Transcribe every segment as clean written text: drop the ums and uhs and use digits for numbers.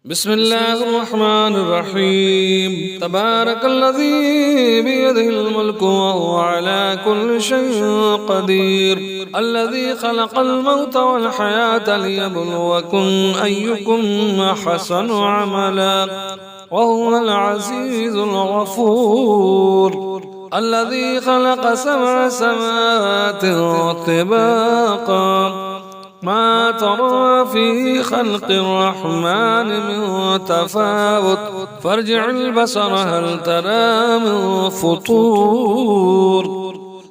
بسم الله الرحمن الرحيم. تبارك الذي بيده الملك وهو على كل شيء قدير، الذي خلق الموت والحياة ليبلوكم أيكم أحسن عملا، وهو العزيز الغفور، الذي خلق 7 سماوات طباقا، ما ترى في خلق الرحمن من تفاوت، فارجع البصر هل ترى من فطور،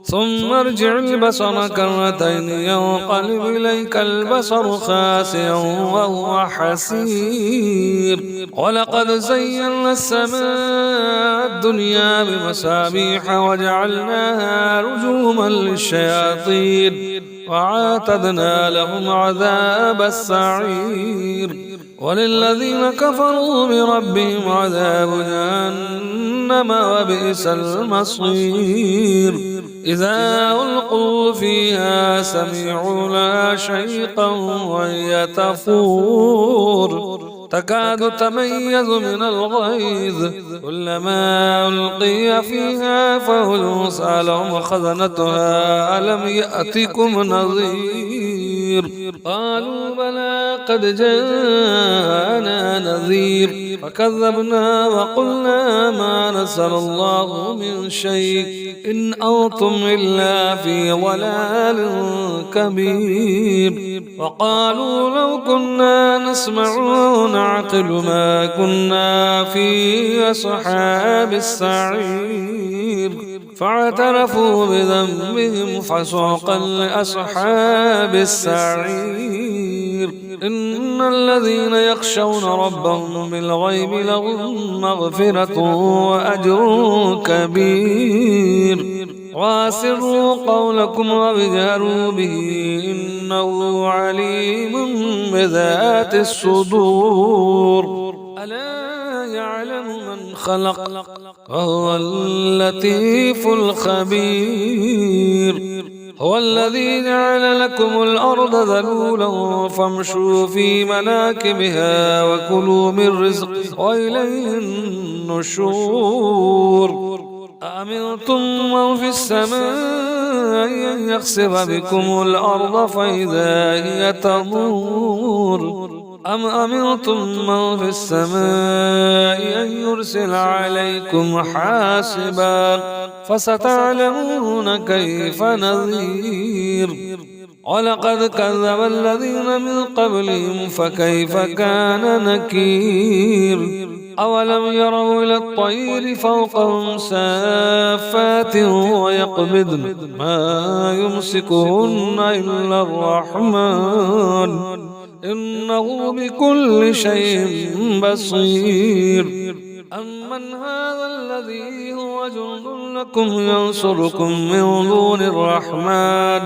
ثم ارجع البصر كرتين ينقلب إليك البصر خاسئا وهو حسير. ولقد زينا السماء الدنيا بمصابيح وجعلناها رجوما للشياطين وأعتدنا لهم عذاب السعير. وللذين كفروا بربهم عذاب جهنم وبئس المصير. إذا ألقوا فيها سمعوا لها شيقا وهي تفور، تكاد تميز من الغيظ، كلما ألقي فيها فوج سألهم خزنتها ألم يأتكم نذير، قالوا بلى قد جاءنا نذير، فكذبنا وقلنا ما نزل الله من شيء إن أنتم إلا في ضلال كبير. وقالوا لو كنا نسمع ونعقل ما كنا في أصحاب السعير، فاعترفوا بذنبهم فسوقا لأصحاب السعير. إن الذين يخشون ربهم بالغيب لهم مغفرة وأجر كبير. واسروا قولكم وابجهروا به إنه عليم بذات الصدور. ألا يعلم من خلق وهو اللطيف الخبير. هو الذي جعل لكم الأرض ذلولا فامشوا في مناكبها وكلوا من رزقه وإليه النشور. أأمنتم من في السماء أن يخسف بكم الأرض فإذا هي تمور، أم أمنتم من في السماء أن يرسل عليكم حاسبا، فستعلمون كيف نذير. ولقد كذب الذين من قبلهم فكيف كان نكير. أولم يروا إلى الطير فوقهم سافات ويقبضن ما يمسكهن إلا الرحمن إنه بكل شيء بصير. أمن هذا الذي هو جند لكم ينصركم من دون الرحمن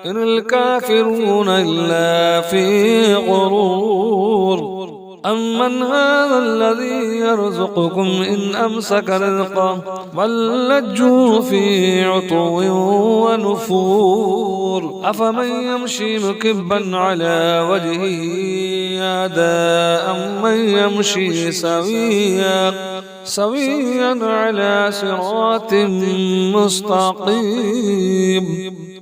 إن الكافرون إلا في غرور. أمن هذا الذي يرزقكم إن أمسك رزقه بل لجوا في عتو ونفور. أفمن يمشي مكبا على وجهه أهدى أمن يمشي سويا على صراط مستقيم.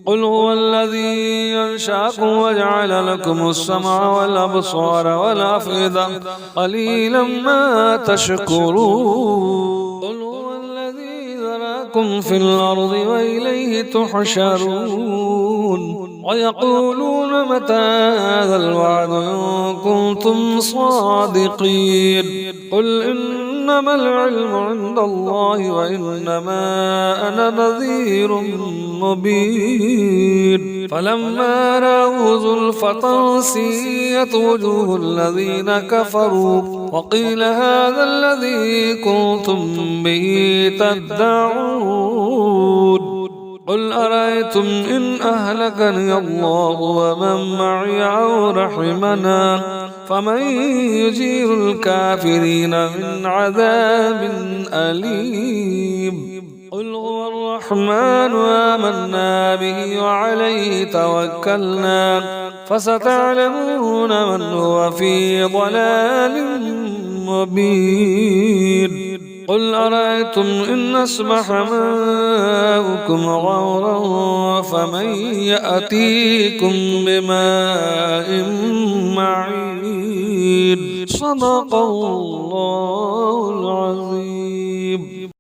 قل هو الذي ينشأكم وجعل لكم السمع والأبصار والأفئدة قليلا ما تشكرون. قل هو الذي ذراكم في الأرض وإليه تحشرون. ويقولون متى هذا الوعد إن كنتم صادقين. قل إنما العلم عند الله وإنما أنا نذير مبين. فلما رأوا زلفة سيئت وجوه الذين كفروا وقيل هذا الذي كنتم به تدعون. قل أرأيتم إن أهلكني الله ومن معي أو رحمنا فمن يجير الكافرين من عذاب أليم. قل هو الرحمن آمنا به وعليه توكلنا فستعلمون من هو في ضلال مبين قل أرأيتم إن أصبح ماؤكم غورا فمن يأتيكم بماء معين صدق الله العظيم.